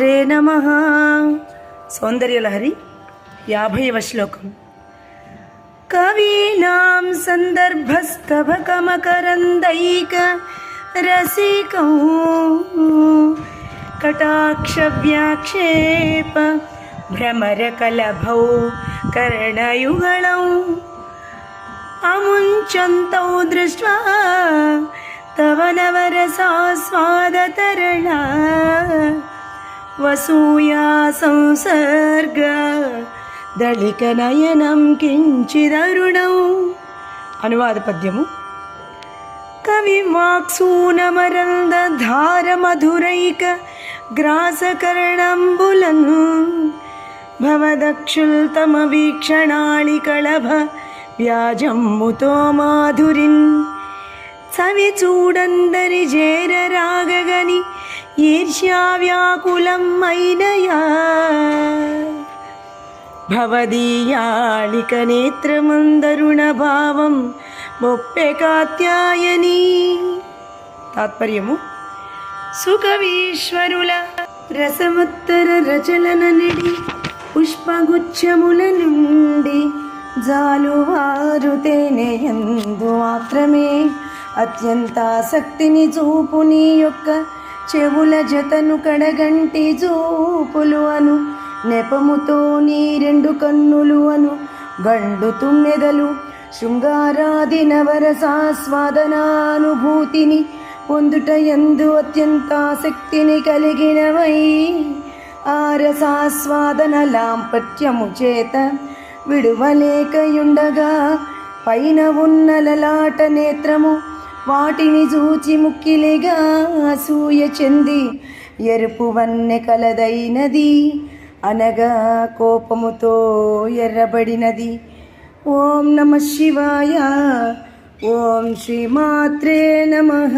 శ్రీమాత్రే నమః. సౌందర్యలహరి 50వ శ్లోకం. కవీనాం సందర్భస్తవకమకరందైక రసికౌ కటాక్ష వ్యాక్షేప భ్రమరకలభౌ కర్ణయుగళౌ అముంచంతౌ దృష్ట్వా తవ నవరసాస్వాదతరణా వసూయా సంసర్గ దళిక నయనం కించిదరుణం. అనువాద పద్యము. కవి వాక్సూనమరంద ధార మధురైక గ్రాసకర్ణంబులన్ భవదక్షుల్తమ వీక్షణాళి కళభ వ్యాజమ్ముతో మాధురిన్ సవి చూడందరి జేర రాగగని ఈర్ష్యా వ్యాకులం అయినయా భవదీయాళిక నేత్రమందరుణ భావం మొప్పె కాత్యాయని. తాత్పర్యము. సుకవీశ్వరుల రసముత్తర రచలన నిడి పుష్పగుచ్చముల నుండి జాలువారు తేనెయందు మాత్రమే అత్యంతాసక్తిని చూపు నీ యొక్క చెవుల జతను కడగంటి చూపులు అను నెపముతో నీ 2 కన్నులు అను గండు తుమ్మెదలు శృంగారాది నవరసాస్వాదనానుభూతిని పొందుట యందు అత్యంతాసక్తిని కలిగినవై ఆ రసాస్వాదన లాంపట్యము చేత విడువలేకయుండగా పైన ఉన్న లలాట నేత్రము వాటిని చూచి ముక్కిలిగా అసూయ చెంది ఎరుపు వన్నె కలదైనది అనగా కోపముతో ఎర్రబడినది. ఓం నమః శివాయ. ఓం శ్రీమాత్రే నమః.